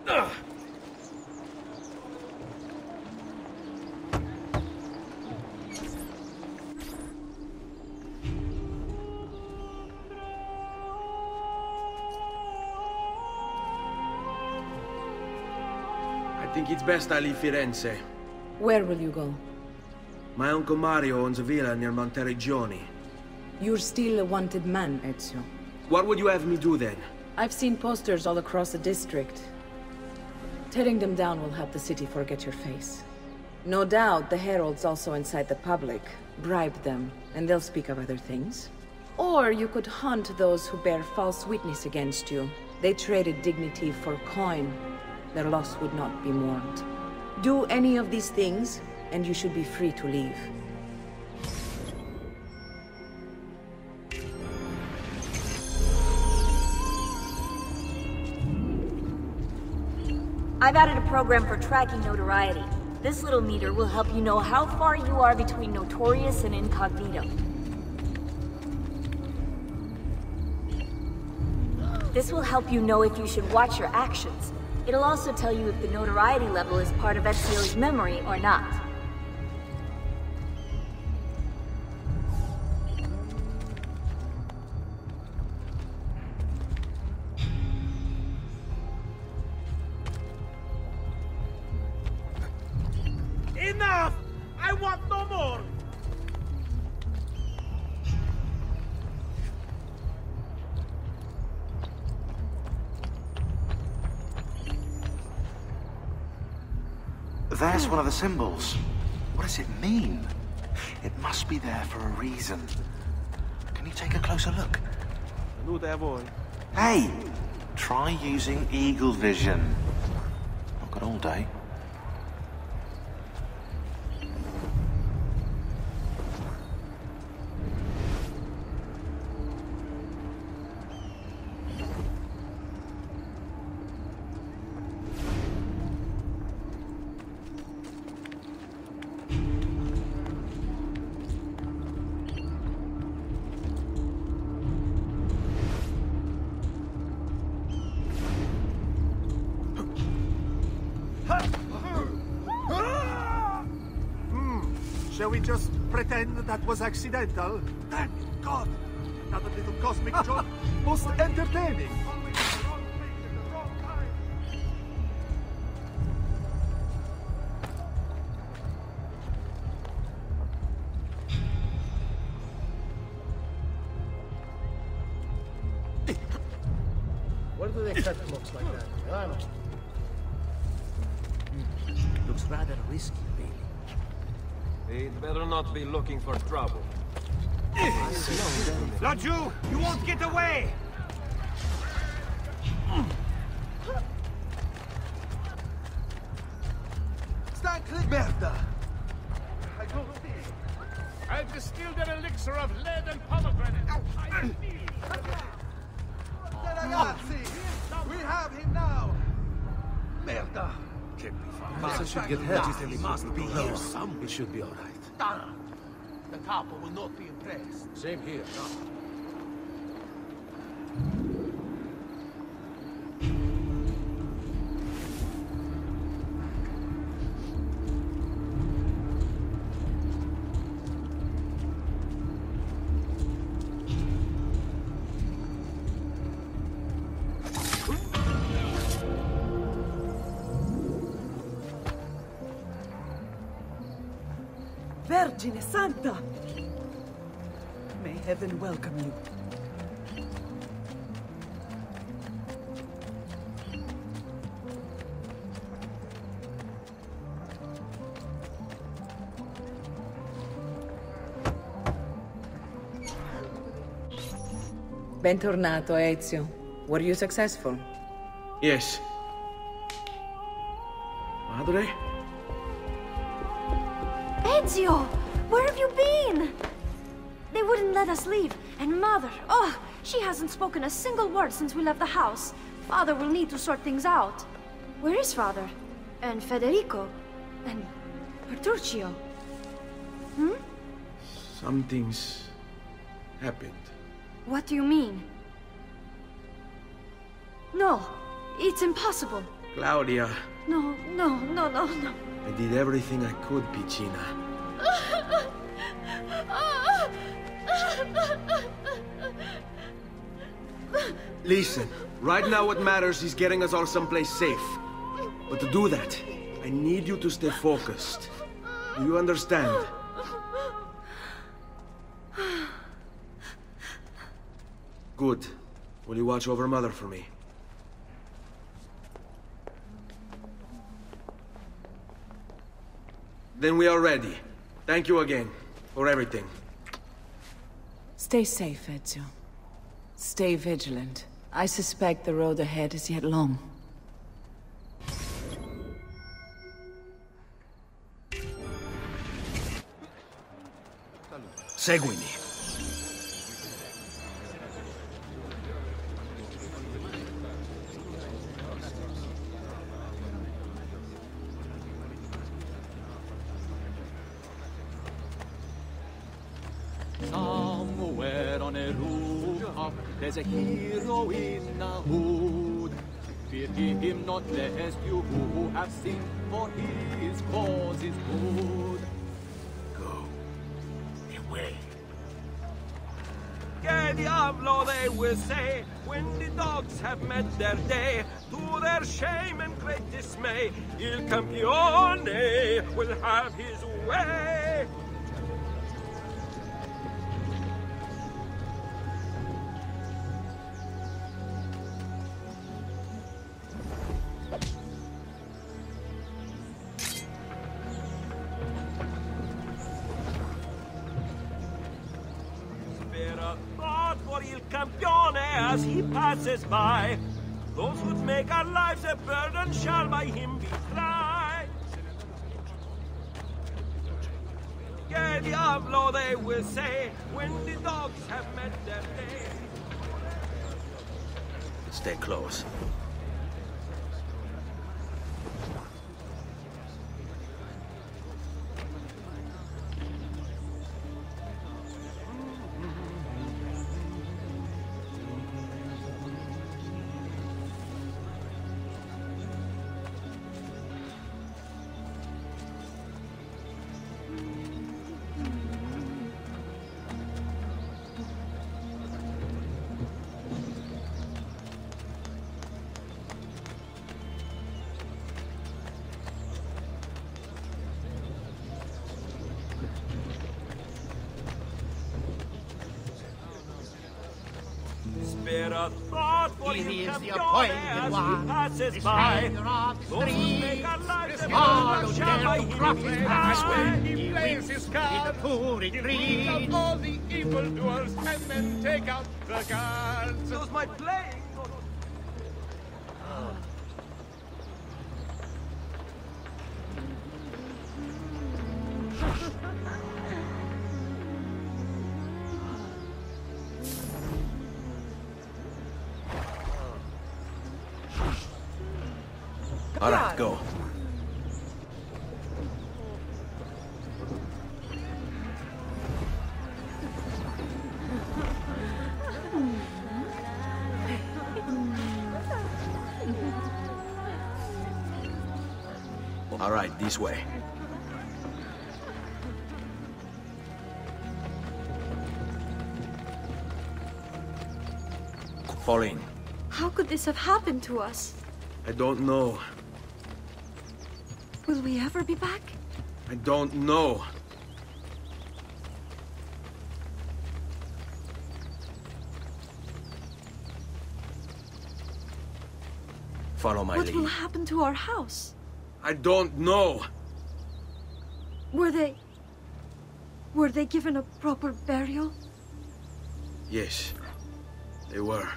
I think it's best I leave Firenze. Where will you go? My uncle Mario owns a villa near Monteriggioni. You're still a wanted man, Ezio. What would you have me do then? I've seen posters all across the district. Tearing them down will help the city forget your face. No doubt the heralds also incite the public. Bribe them, and they'll speak of other things. Or you could hunt those who bear false witness against you. They traded dignity for coin. Their loss would not be mourned. Do any of these things, and you should be free to leave. I've added a program for tracking notoriety. This little meter will help you know how far you are between notorious and incognito. This will help you know if you should watch your actions. It'll also tell you if the notoriety level is part of Ezio's memory or not. Enough! I want no more! There's one of the symbols. What does it mean? It must be there for a reason. Can you take a closer look? Hey! Try using eagle vision. Not got all day. Shall we just pretend that was accidental? Thank God! Another little cosmic joke. Most entertaining. What do they cut looks like that? I don't know. Looks rather risky, baby. He'd better not be looking for trouble. Not you! You won't get away! Stand clear! Merda! I don't see. I've distilled an elixir of lead and pomegranate. Ragazzi! We have him now! Merda! Master should get hurt. He must be here somewhere. It should be all right. Donna! The capo will not be impressed. Same here. Vergine Santa! May heaven welcome you. Bentornato, Ezio. Were you successful? Yes. Madre? Ezio! Where have you been? They wouldn't let us leave. And Mother, oh, she hasn't spoken a single word since we left the house. Father will need to sort things out. Where is Father? And Federico? And Petruccio? Hmm? Something's happened. What do you mean? No, it's impossible. Claudia, No, no, no, no, no. I did everything I could, Piccina. Listen, right now what matters is getting us all someplace safe. But to do that, I need you to stay focused. Do you understand? Good. Will you watch over Mother for me? Then we are ready. Thank you again for everything. Stay safe, Ezio. Stay vigilant. I suspect the road ahead is yet long. Seguimi. Somewhere on a rooftop, there's a hero in a hood. Fear him not, lest you who have sinned, for his cause is good. Go. Away. Que diablo, they will say, when the dogs have met their day. To their shame and great dismay, Il Campione will have his way. For Il Campione as he passes by, those who make our lives a burden shall by him be tried. Que diablo, they will say, when the dogs have met their day. Stay close. Spare a thought for He Il is the Campione appointed as one, he passes the by. Savior of Those who three. make our lives a All burden who shall dare by to him cross be his tried. path, He he plays wins his to card. the poor in He greed. roots out all the evildoers and then take out the guards. Does my playing not... All right, go. All right, this way. Fall in. How could this have happened to us? I don't know. Will we ever be back? I don't know. Follow my What lead. will happen to our house? I don't know. Were they given a proper burial? Yes, they were.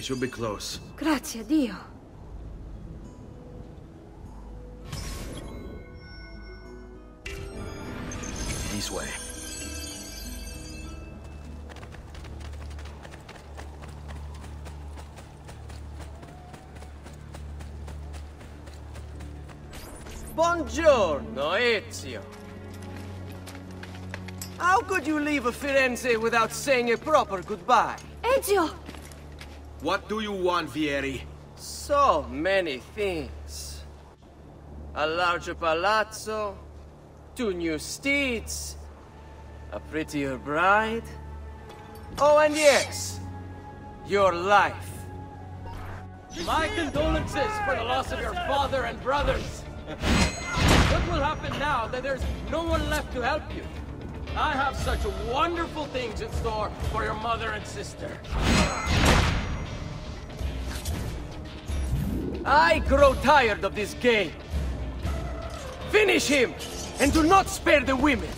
We should be close. Grazie, Dio. This way. Buongiorno, Ezio. How could you leave a Firenze without saying a proper goodbye? Ezio! What do you want, Vieri? So many things. A larger palazzo, 2 new steeds, a prettier bride. Oh, and yes, your life. My condolences for the loss of your father and brothers. What will happen now that there's no one left to help you? I have such wonderful things in store for your mother and sister. I grow tired of this game. Finish him, and do not spare the women.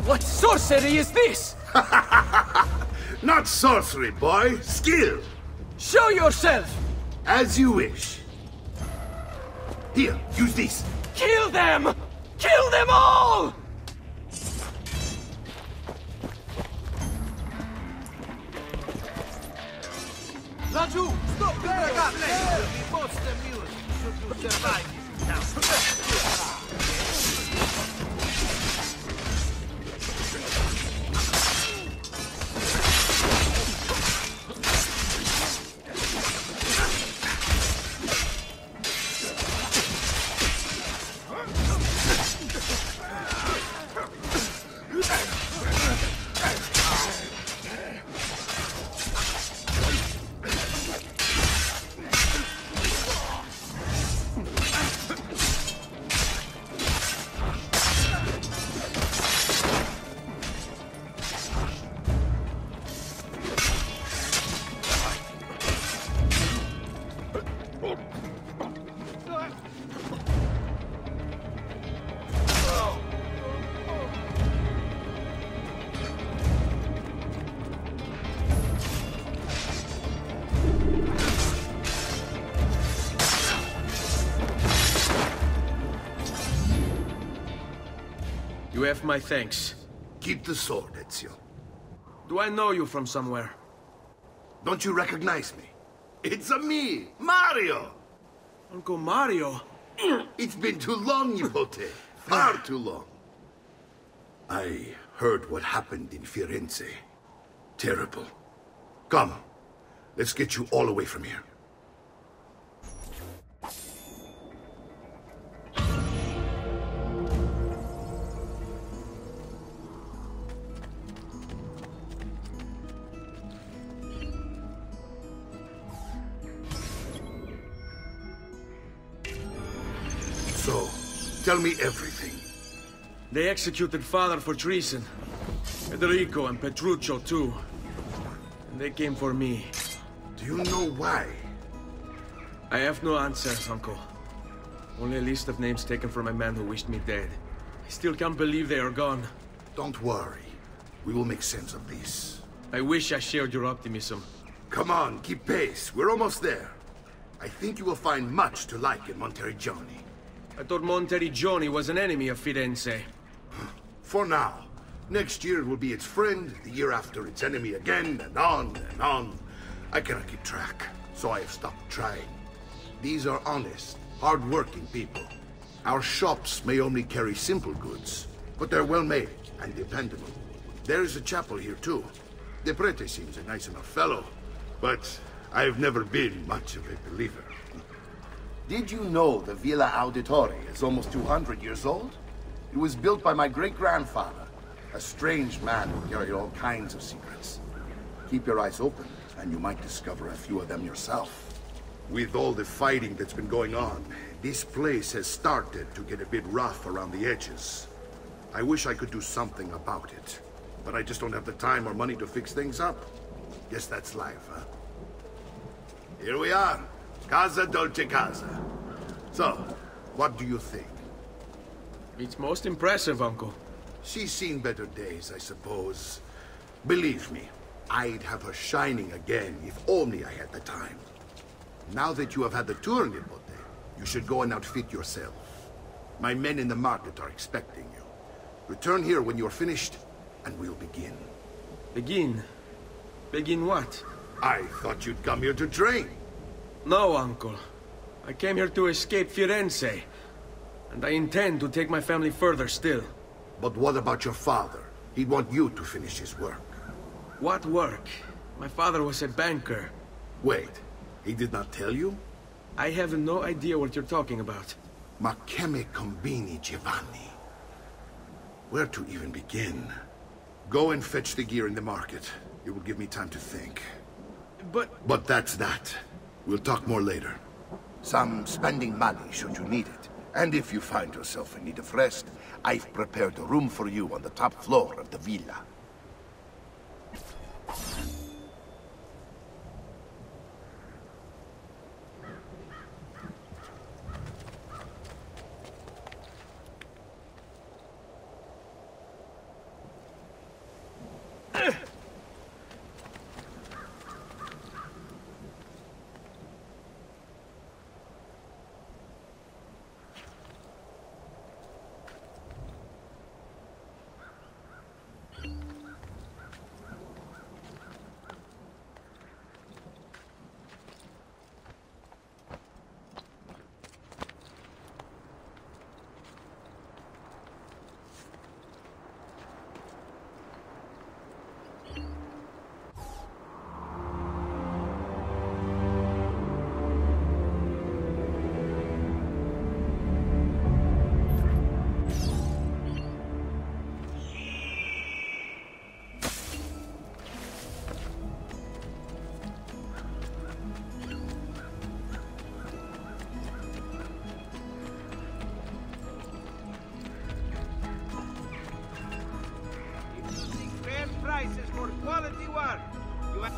What sorcery is this? Not sorcery, boy. Skill. Show yourself! As you wish. Here, use this. Kill them! Kill them all! Laggiù! Stop there, ragazzi! Vi vostre mule should you survive now. You have my thanks. Keep the sword, Ezio. Do I know you from somewhere? Don't you recognize me? It's me, Mario! Uncle Mario? It's been too long, Nipote. Far too long. I heard what happened in Firenze. Terrible. Come, let's get you all away from here. So, tell me everything. They executed Father for treason. Federico and Petruccio, too. And they came for me. Do you know why? I have no answers, Uncle. Only a list of names taken from a man who wished me dead. I still can't believe they are gone. Don't worry. We will make sense of this. I wish I shared your optimism. Come on, keep pace. We're almost there. I think you will find much to like in Monteriggioni. I thought Monteriggioni was an enemy of Firenze. For now. Next year it will be its friend, the year after its enemy again, and on and on. I cannot keep track, so I have stopped trying. These are honest, hard-working people. Our shops may only carry simple goods, but they're well-made and dependable. There is a chapel here, too. The prete seems a nice enough fellow, but I've never been much of a believer. Did you know the Villa Auditore is almost 200 years old? It was built by my great-grandfather, a strange man who carried all kinds of secrets. Keep your eyes open, and you might discover a few of them yourself. With all the fighting that's been going on, this place has started to get a bit rough around the edges. I wish I could do something about it, but I just don't have the time or money to fix things up. Guess that's life, huh? Here we are. Casa Dolce Casa. So, what do you think? It's most impressive, Uncle. She's seen better days, I suppose. Believe me, I'd have her shining again if only I had the time. Now that you have had the tour, Nipote, you should go and outfit yourself. My men in the market are expecting you. Return here when you're finished, and we'll begin. Begin? Begin what? I thought you'd come here to train. No, uncle. I came here to escape Firenze. And I intend to take my family further still. But what about your father? He'd want you to finish his work. What work? My father was a banker. Wait, he did not tell you? I have no idea what you're talking about. Ma che me combini, Giovanni? Where to even begin? Go and fetch the gear in the market. It will give me time to think. But that's that. We'll talk more later. Some spending money should you need it. And if you find yourself in need of rest, I've prepared a room for you on the top floor of the villa. Prices for quality work. You have...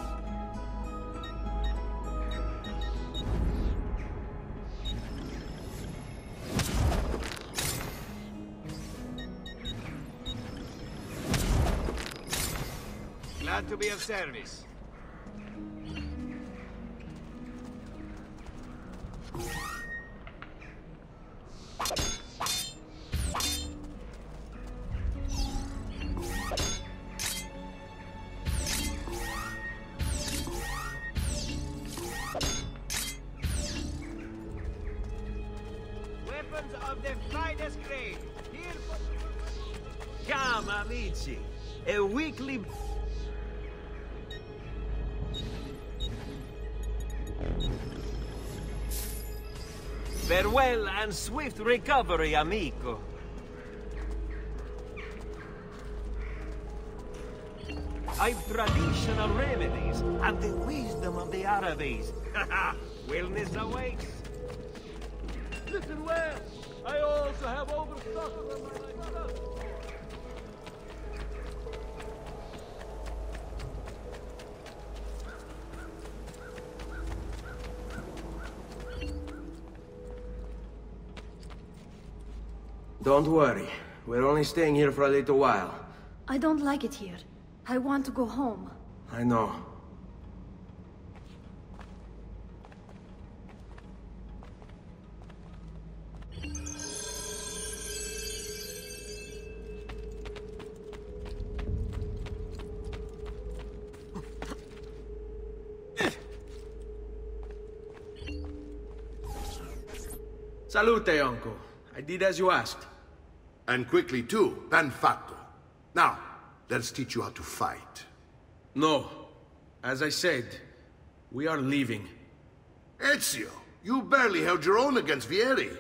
Glad to be of service. Of the finest grade. Here for... Come, amici. A weekly... Farewell and swift recovery, amico. I've traditional remedies and the wisdom of the Arabes. Wellness awaits. Listen well. I also have overstock for my stuff. Don't worry. We're only staying here for a little while. I don't like it here. I want to go home. I know. Salute, uncle. I did as you asked. And quickly too, ben fatto. Now, let's teach you how to fight. No. As I said, we are leaving. Ezio, you barely held your own against Vieri.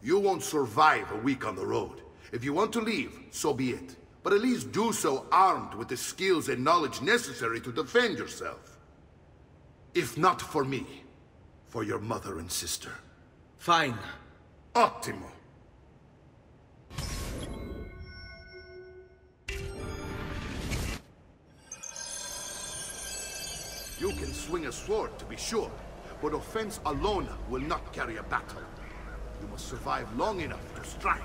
You won't survive a week on the road. If you want to leave, so be it. But at least do so armed with the skills and knowledge necessary to defend yourself. If not for me, for your mother and sister. Fine. Ottimo. You can swing a sword, to be sure, but offense alone will not carry a battle. You must survive long enough to strike.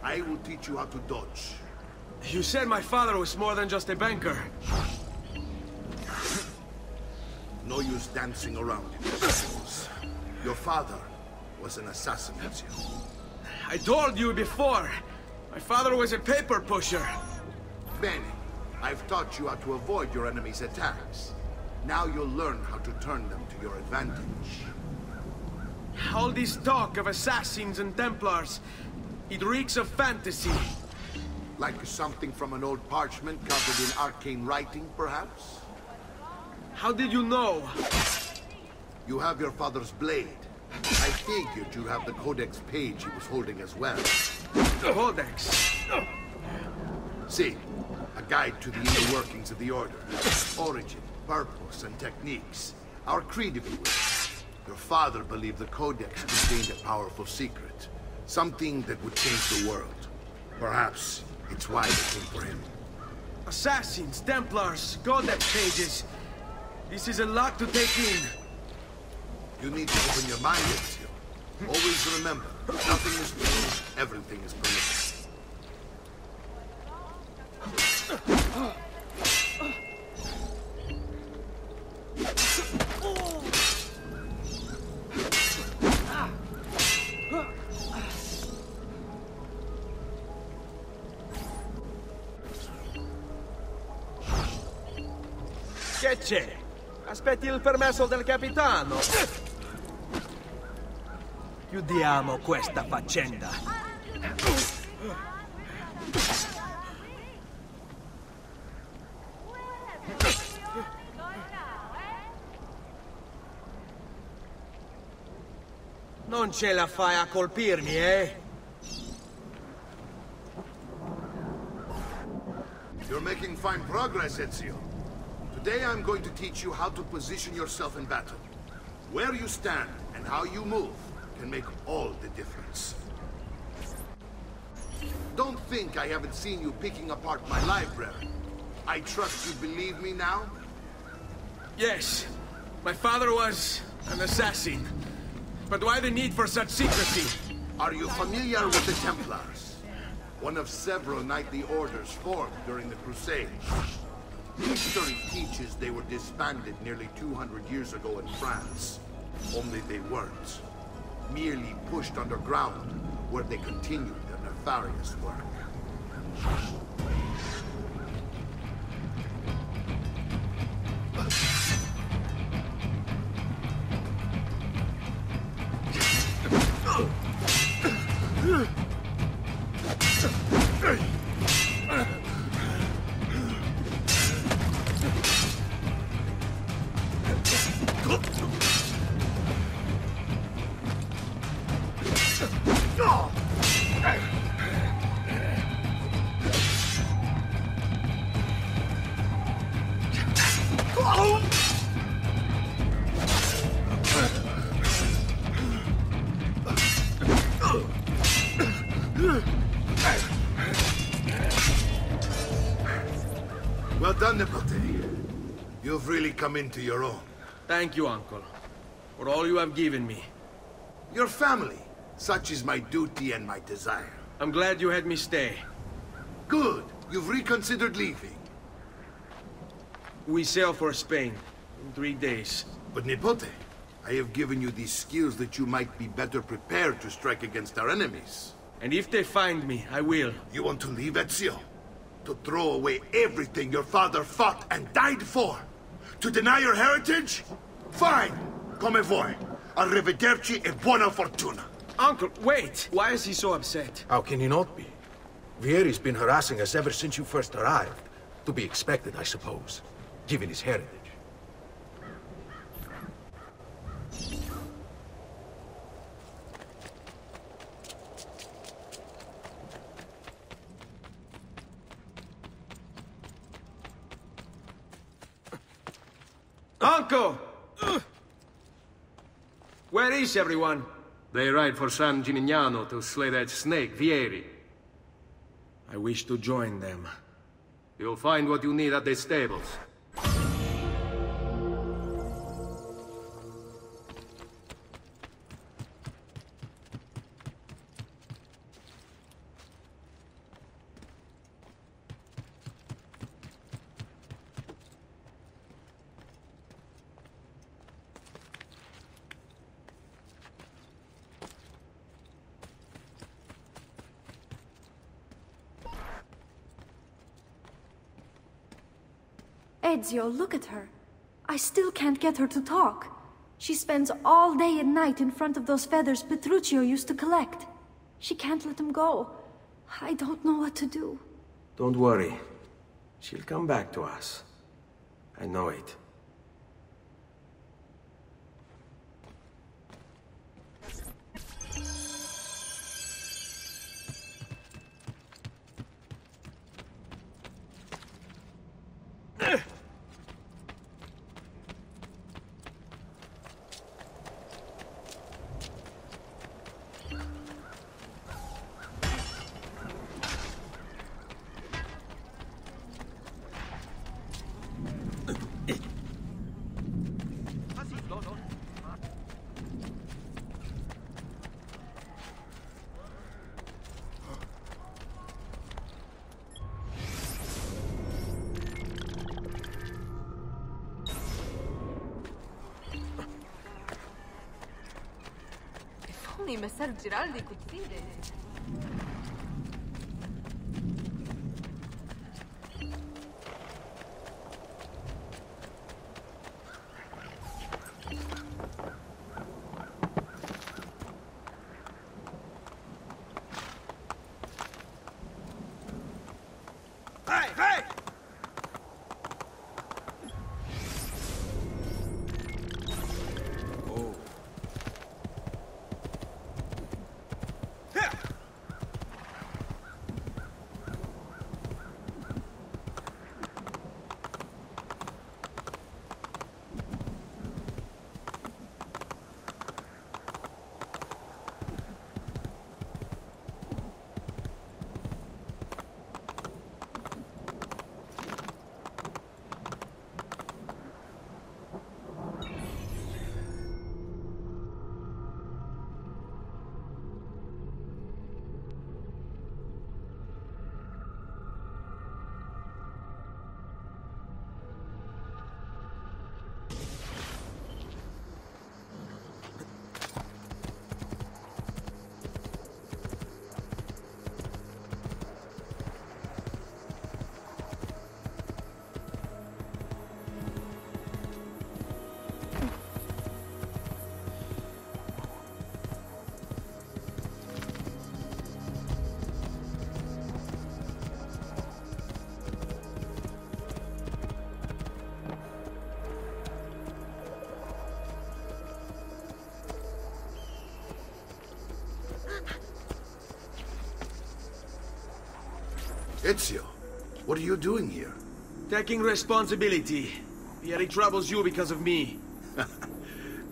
I will teach you how to dodge. You said my father was more than just a banker. No use dancing around in circles. Your father was an assassin, Ezio. I told you before. My father was a paper pusher. Bene. I've taught you how to avoid your enemy's attacks. Now you'll learn how to turn them to your advantage. All this talk of assassins and Templars, it reeks of fantasy. Like something from an old parchment covered in arcane writing, perhaps? How did you know? You have your father's blade. I figured you have the Codex page he was holding as well. Codex? See, a guide to the inner workings of the Order. Origin, purpose, and techniques. Our creed, if you will. Your father believed the Codex contained a powerful secret. Something that would change the world. Perhaps it's why they came for him. Assassins, Templars, Codex pages. This is a lot to take in. You need to open your mind, Ezio. Always remember, nothing is true, everything is permitted. Che c'è? Aspetti il permesso del capitano. Chiudiamo questa faccenda. Non ce la fai a colpirmi, eh? You're making fine progress, Ezio. Today I'm going to teach you how to position yourself in battle. Where you stand and how you move can make all the difference. Don't think I haven't seen you picking apart my library. I trust you believe me now? Yes, my father was an assassin. But why the need for such secrecy? Are you familiar with the Templars? One of several knightly orders formed during the Crusades. History teaches they were disbanded nearly 200 years ago in France. Only they weren't. Merely pushed underground, where they continued their nefarious work. Well done, Nipote. You've really come into your own. Thank you, Uncle, for all you have given me. Your family. Such is my duty and my desire. I'm glad you had me stay. Good. You've reconsidered leaving. We sail for Spain in 3 days. But Nipote, I have given you these skills that you might be better prepared to strike against our enemies. And if they find me, I will. You want to leave, Ezio? To throw away everything your father fought and died for? To deny your heritage? Fine! Come vuoi. Arrivederci e buona fortuna. Uncle, wait! Why is he so upset? How can he not be? Vieri's been harassing us ever since you first arrived. To be expected, I suppose, given his heritage. Uncle! Where is everyone? They ride for San Gimignano to slay that snake, Vieri. I wish to join them. You'll find what you need at the stables. Ezio, look at her. I still can't get her to talk. She spends all day and night in front of those feathers Petruchio used to collect. She can't let them go. I don't know what to do. Don't worry. She'll come back to us. I know it. Only Messer Giraldi could see this. Hey, hey! Ezio, what are you doing here? Taking responsibility. Vieri troubles you because of me.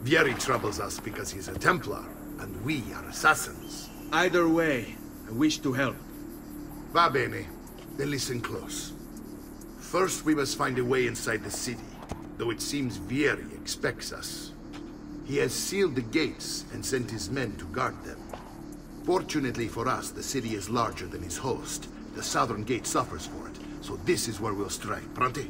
Vieri troubles us because he's a Templar, and we are assassins. Either way, I wish to help. Va bene. Then listen close. First, we must find a way inside the city, though it seems Vieri expects us. He has sealed the gates and sent his men to guard them. Fortunately for us, the city is larger than its host. The southern gate suffers for it, so this is where we'll strike. Pronti?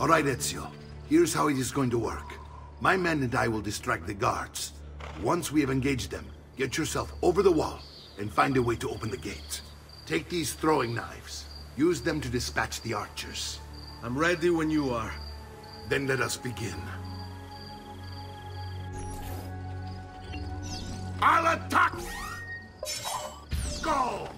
All right, Ezio. Here's how it is going to work. My men and I will distract the guards. Once we have engaged them, get yourself over the wall and find a way to open the gate. Take these throwing knives. Use them to dispatch the archers. I'm ready when you are. Then let us begin. I'll attack! Go!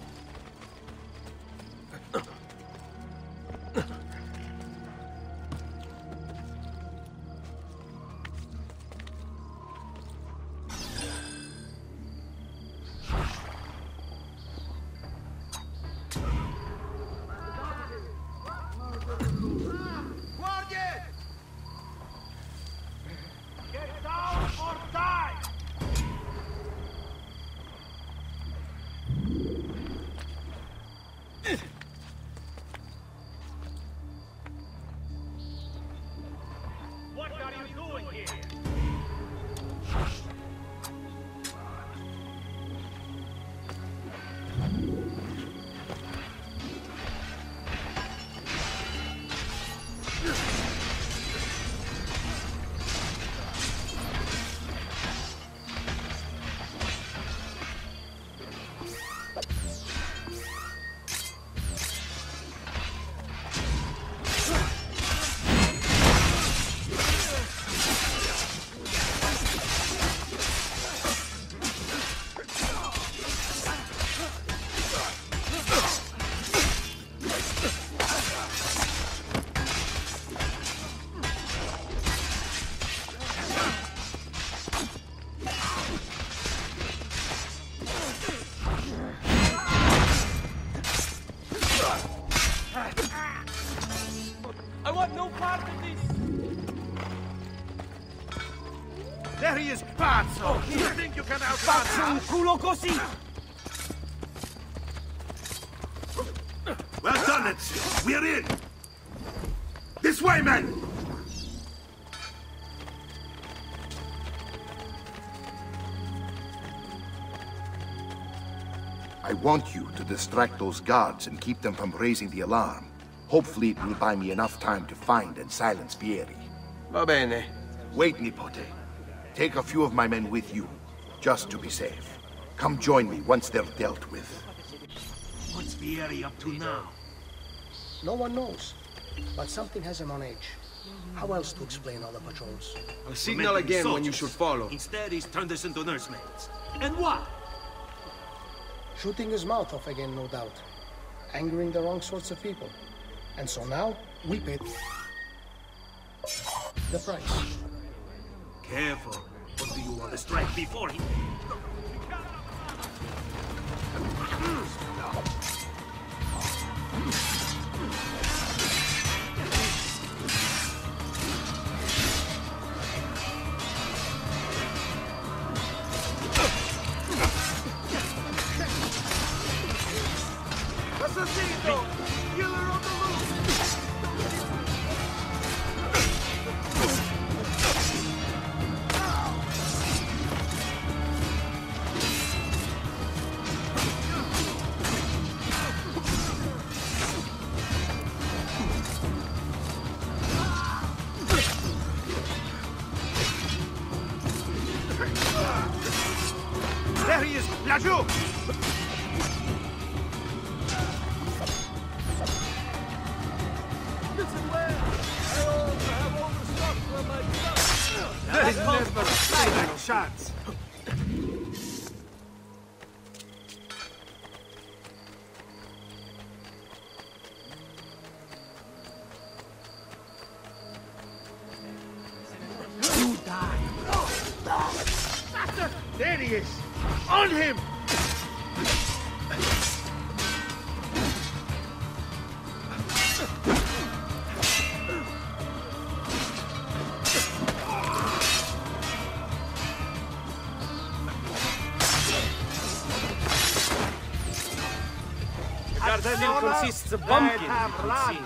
There he is, pazzo! You think you can outrun us? Culo così! Well done, Ezio. We're in. This way, men! I want you to distract those guards and keep them from raising the alarm. Hopefully it will buy me enough time to find and silence Fieri. Va bene. Wait, Nipote. Take a few of my men with you, just to be safe. Come join me once they're dealt with. What's Fieri up to now? No one knows, but something has him on edge. How else to explain all the patrols? A signal again when you should follow. Instead, he's turned us into nursemaids. And why? Shooting his mouth off again, no doubt. Angering the wrong sorts of people. And so now, we pay the price. Careful. What do you want to strike before he... Assassino! Killer on the loose! There he is! Laggiù! There is never a second chance! You die! There he is! On him! Gardening consists of bumpkin, it would seem.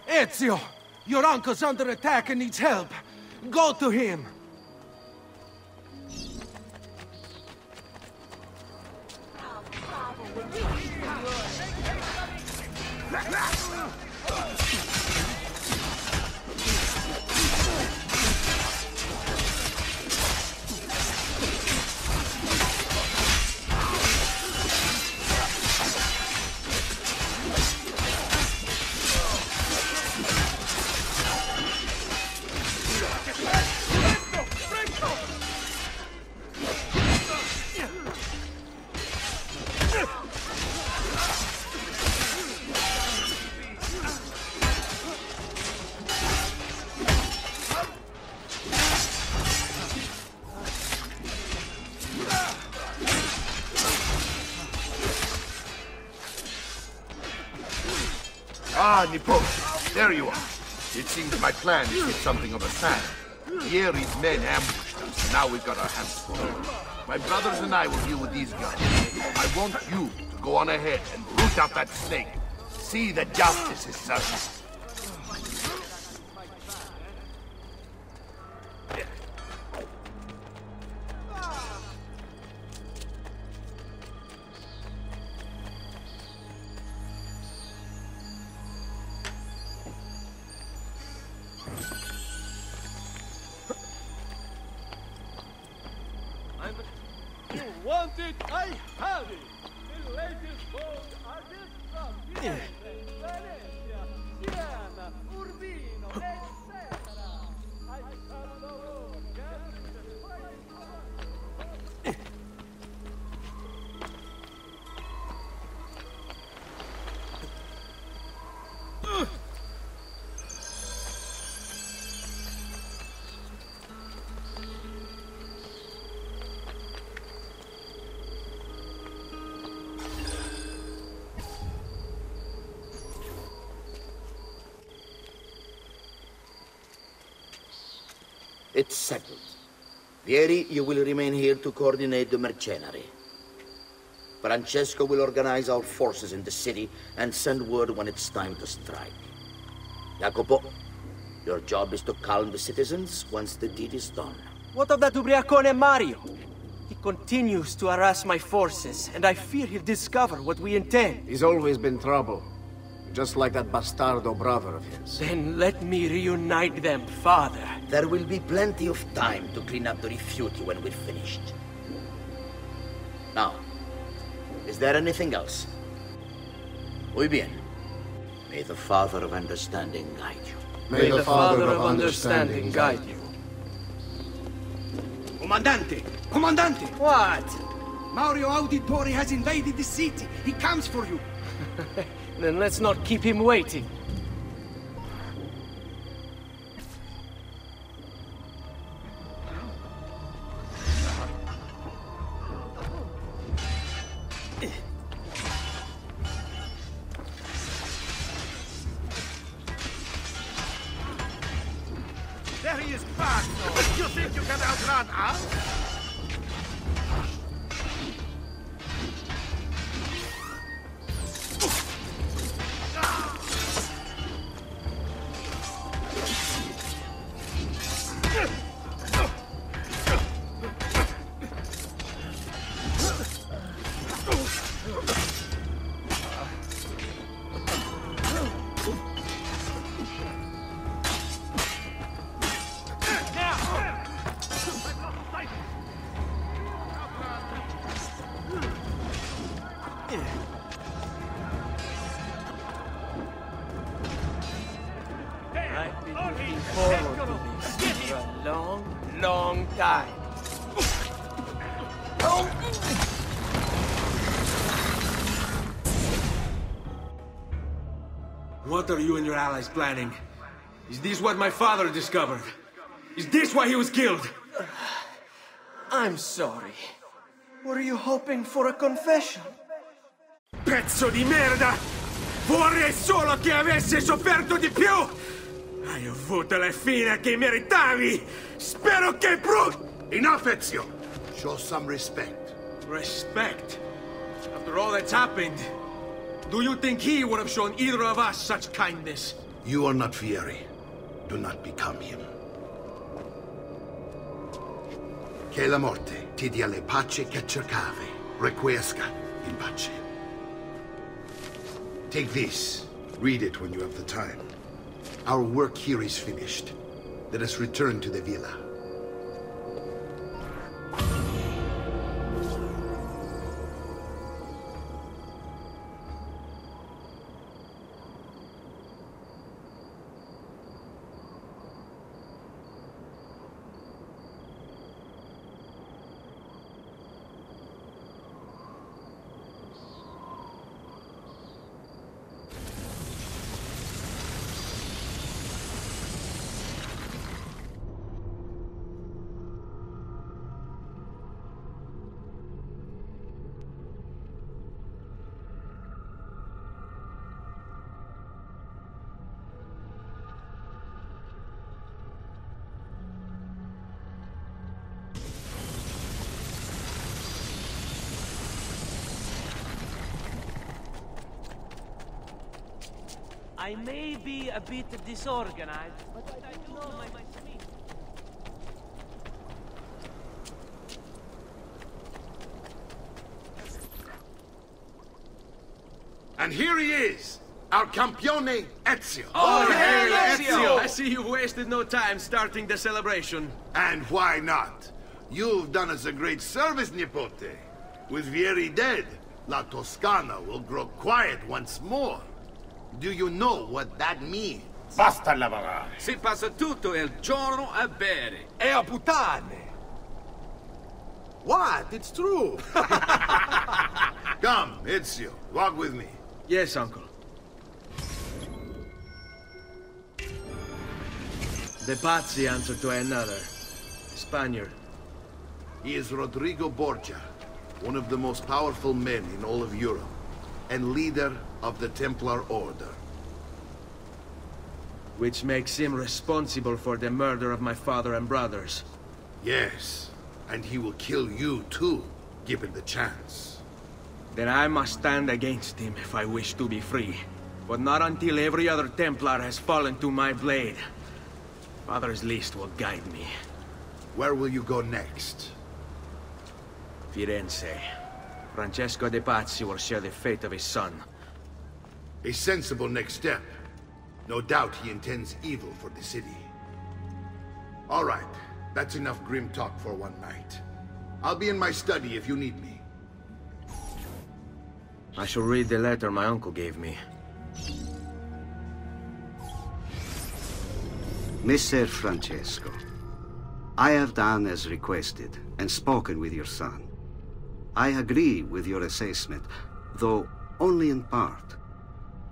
Ezio! Your uncle's under attack and needs help. Go to him! Ah, Nipote, there you are. It seems my plan hit something of a snag. Fieri's men ambushed us, and now we've got our hands full. My brothers and I will deal with these guys. I want you to go on ahead and root out that snake. See that justice is served. You want it? I have it! The latest boat are this from Firenze, Valencia, Siena, Urbino, etc. I have the road, It's settled. Vieri, you will remain here to coordinate the mercenary. Francesco will organize our forces in the city and send word when it's time to strike. Jacopo, your job is to calm the citizens once the deed is done. What of that ubriacone Mario? He continues to harass my forces, and I fear he'll discover what we intend. He's always been trouble. Just like that bastardo brother of his. Then let me reunite them, father. There will be plenty of time to clean up the rifiuti when we're finished. Now, is there anything else? Muy bien. May the Father of Understanding guide you. May the Father of Understanding guide you. Comandante! Comandante! What? Mario Auditore has invaded the city. He comes for you. Then let's not keep him waiting. There he is, Pazzo! You think you can outrun us? I've been looking forward to this for a long, long time. What are you and your allies planning? Is this what my father discovered? Is this why he was killed? I'm sorry. Were you hoping for a confession? Pezzo di merda! Vorrei solo che avessi sofferto di più! Hai avuto la fine che meritavi! Spero che Enough, Ezio! Show some respect. Respect? After all that's happened, do you think he would have shown either of us such kindness? You are not Fieri. Do not become him. Che la morte ti dia le pace che cercavi. Requiesca in pace. Take this. Read it when you have the time. Our work here is finished. Let us return to the villa. I may be a bit disorganized, but I do know my speed. And here he is, our campione Ezio. Oh, hail Ezio! I see you've wasted no time starting the celebration. And why not? You've done us a great service, Nipote. With Vieri dead, La Toscana will grow quiet once more. Do you know what that means? Basta lavorare. Si passa tutto il giorno a bere. E a puttane. What? It's true. Come, Ezio, walk with me. Yes, uncle. The Pazzi answer to another. Spaniard. He is Rodrigo Borgia, one of the most powerful men in all of Europe, and leader of the Templar Order. Which makes him responsible for the murder of my father and brothers. Yes, and he will kill you too, given the chance. Then I must stand against him if I wish to be free. But not until every other Templar has fallen to my blade. Father's list will guide me. Where will you go next? Firenze. Francesco de Pazzi will share the fate of his son. A sensible next step. No doubt he intends evil for the city. All right, that's enough grim talk for one night. I'll be in my study if you need me. I shall read the letter my uncle gave me. Messer Francesco, I have done as requested and spoken with your son. I agree with your assessment, though only in part.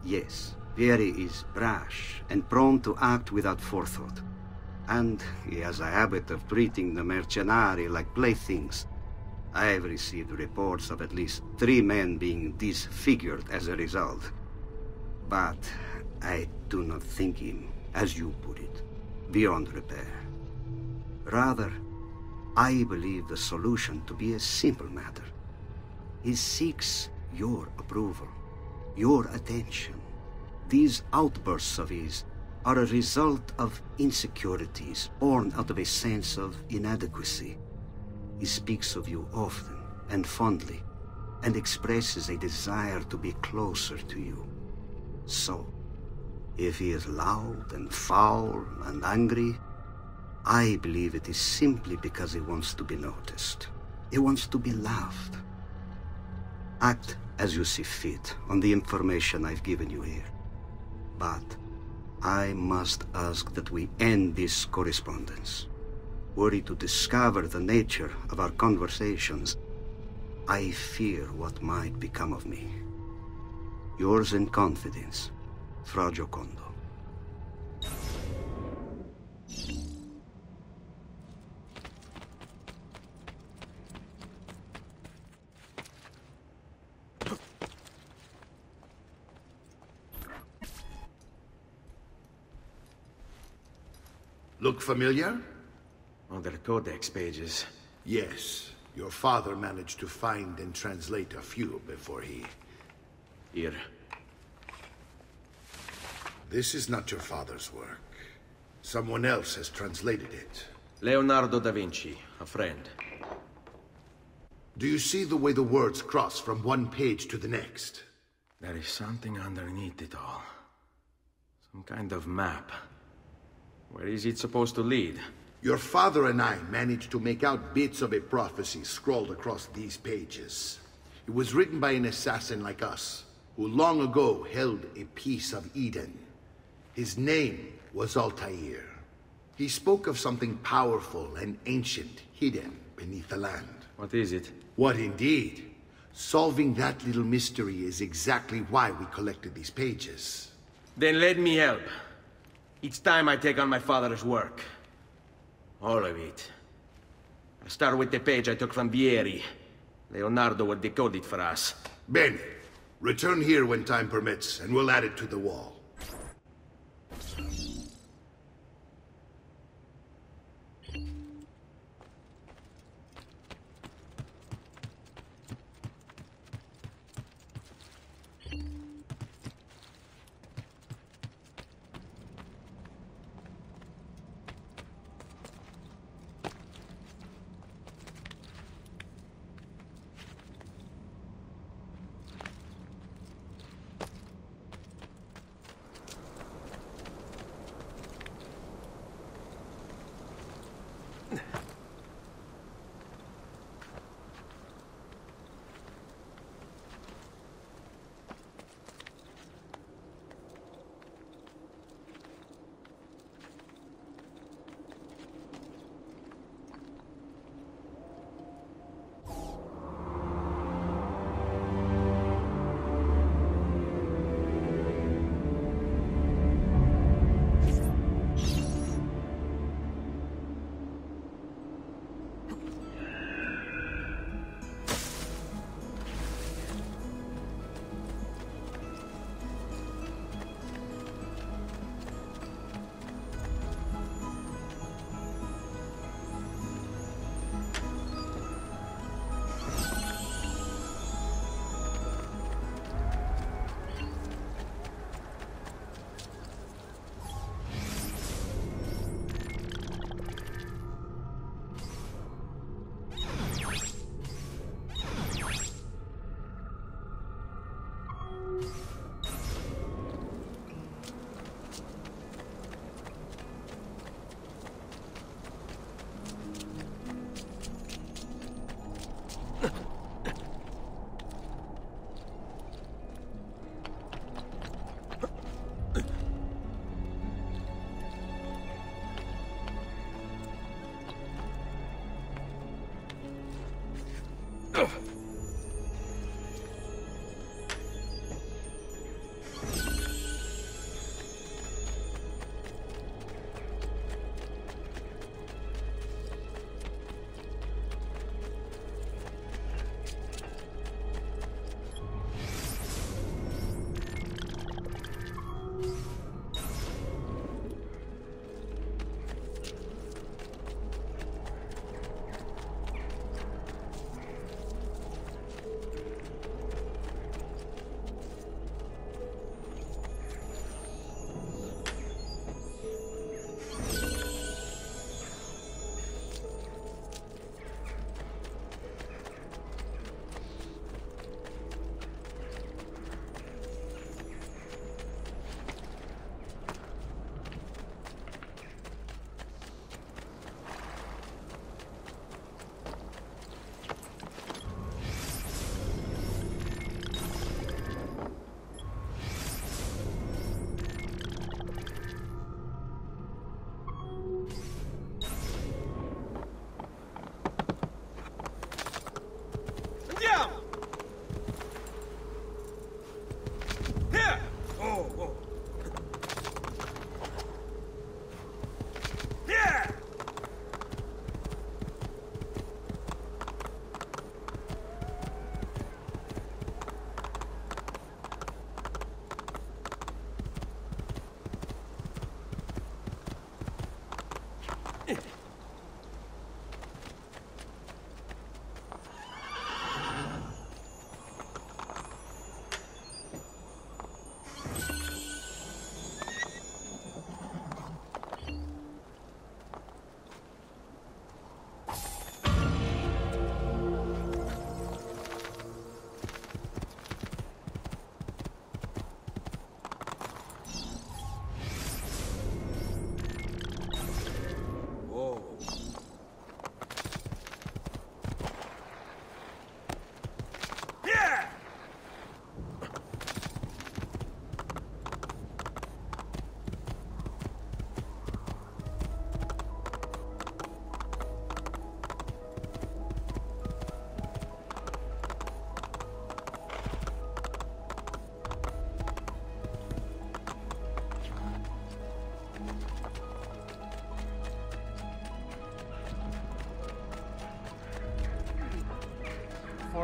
Yes, Vieri is brash and prone to act without forethought. And he has a habit of treating the mercenari like playthings. I have received reports of at least 3 men being disfigured as a result. But I do not think him, as you put it, beyond repair. Rather, I believe the solution to be a simple matter. He seeks your approval, your attention. These outbursts of his are a result of insecurities born out of a sense of inadequacy. He speaks of you often and fondly, and expresses a desire to be closer to you. So, if he is loud and foul and angry, I believe it is simply because he wants to be noticed. He wants to be loved. Act as you see fit on the information I've given you here. But I must ask that we end this correspondence. Were he to discover the nature of our conversations, I fear what might become of me. Yours in confidence, Fra Giocondo. Look familiar? Other codex pages. Yes. Your father managed to find and translate a few before he... Here. This is not your father's work. Someone else has translated it. Leonardo da Vinci, a friend. Do you see the way the words cross from one page to the next? There is something underneath it all. Some kind of map. Where is it supposed to lead? Your father and I managed to make out bits of a prophecy scrawled across these pages. It was written by an assassin like us, who long ago held a piece of Eden. His name was Altair. He spoke of something powerful and ancient hidden beneath the land. What is it? What indeed? Solving that little mystery is exactly why we collected these pages. Then let me help. It's time I take on my father's work. All of it. I'll start with the page I took from Vieri. Leonardo will decode it for us. Bene. Return here when time permits, and we'll add it to the wall.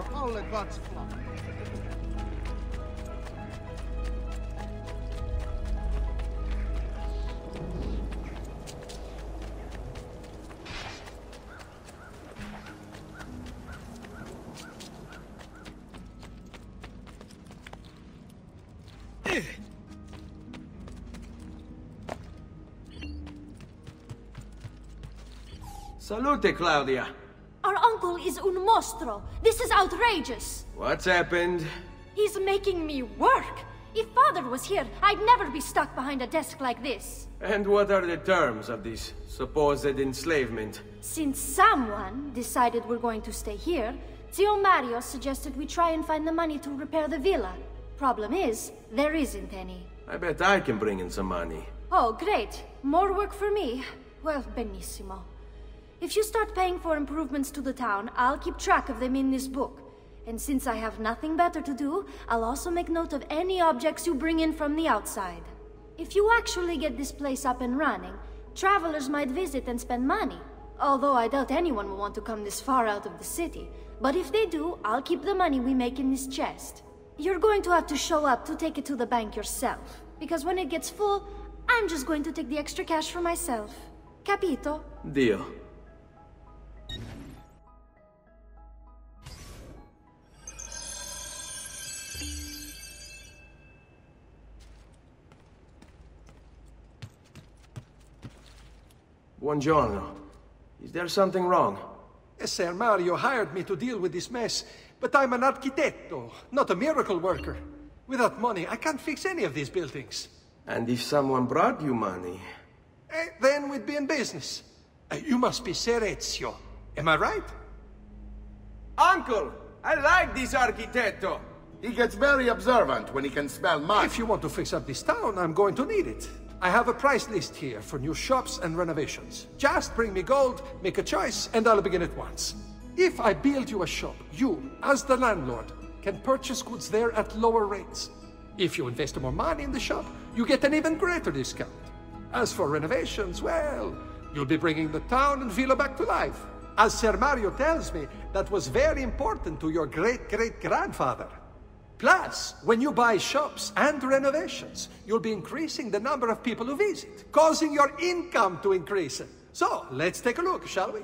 for all the gods' flock. Salute, Claudia. Our uncle is un mostro. This is outrageous. What's happened? He's making me work. If Father was here, I'd never be stuck behind a desk like this. And what are the terms of this supposed enslavement? Since someone decided we're going to stay here, Zio Mario suggested we try and find the money to repair the villa. Problem is, there isn't any. I bet I can bring in some money. Oh, great. More work for me. Well, benissimo. If you start paying for improvements to the town, I'll keep track of them in this book. And since I have nothing better to do, I'll also make note of any objects you bring in from the outside. If you actually get this place up and running, travelers might visit and spend money. Although I doubt anyone will want to come this far out of the city. But if they do, I'll keep the money we make in this chest. You're going to have to show up to take it to the bank yourself. Because when it gets full, I'm just going to take the extra cash for myself. Capito? Deal. Buongiorno. Is there something wrong? Ser Mario hired me to deal with this mess, but I'm an architetto, not a miracle worker. Without money, I can't fix any of these buildings. And if someone brought you money? Then we'd be in business. You must be Ser Ezio. Am I right? Uncle! I like this architetto! He gets very observant when he can smell money. If you want to fix up this town, I'm going to need it. I have a price list here for new shops and renovations. Just bring me gold, make a choice, and I'll begin at once. If I build you a shop, you, as the landlord, can purchase goods there at lower rates. If you invest more money in the shop, you get an even greater discount. As for renovations, well, you'll be bringing the town and villa back to life. As Ser Mario tells me, that was very important to your great-great-grandfather. Plus, when you buy shops and renovations, you'll be increasing the number of people who visit, causing your income to increase. So, let's take a look, shall we?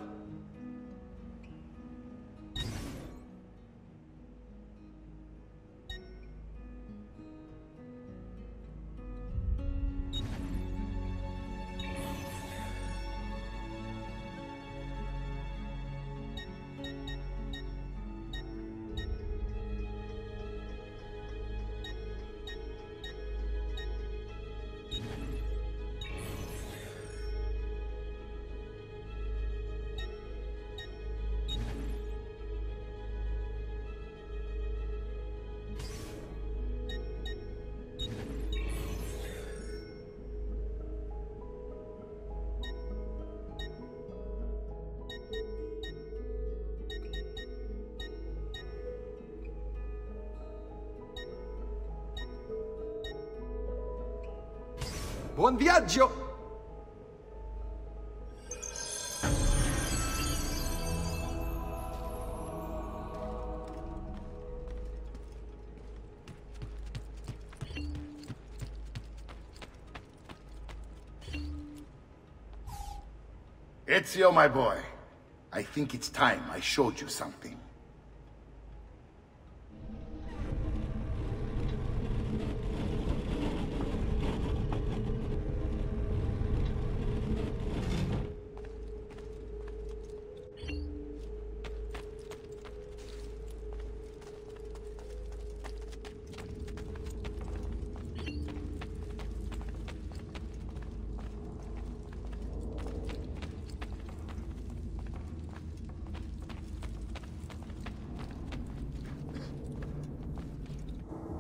Buon viaggio! Ezio, my boy. I think it's time I showed you something.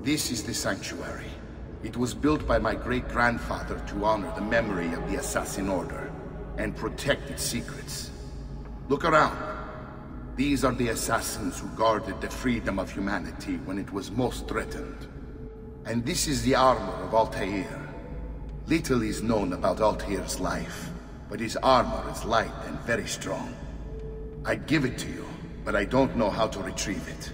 This is the sanctuary. It was built by my great-grandfather to honor the memory of the Assassin Order and protect its secrets. Look around. These are the assassins who guarded the freedom of humanity when it was most threatened. And this is the armor of Altair. Little is known about Altair's life, but his armor is light and very strong. I'd give it to you, but I don't know how to retrieve it.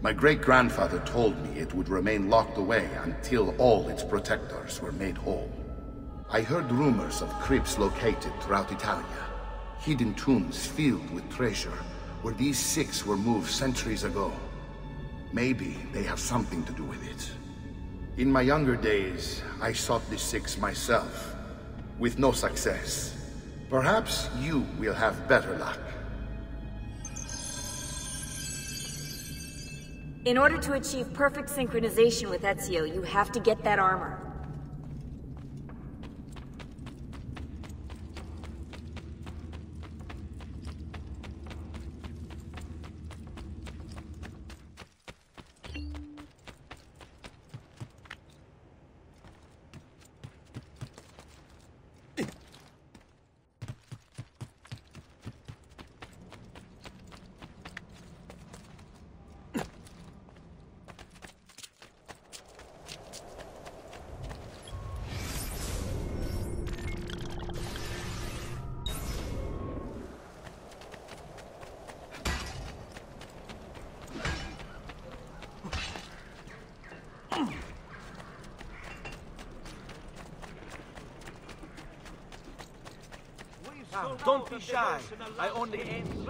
My great-grandfather told me it would remain locked away until all its protectors were made whole. I heard rumors of crypts located throughout Italia, hidden tombs filled with treasure, where these six were moved centuries ago. Maybe they have something to do with it. In my younger days, I sought the six myself, with no success. Perhaps you will have better luck. In order to achieve perfect synchronization with Ezio, you have to get that armor. Don't be shy. I only aim.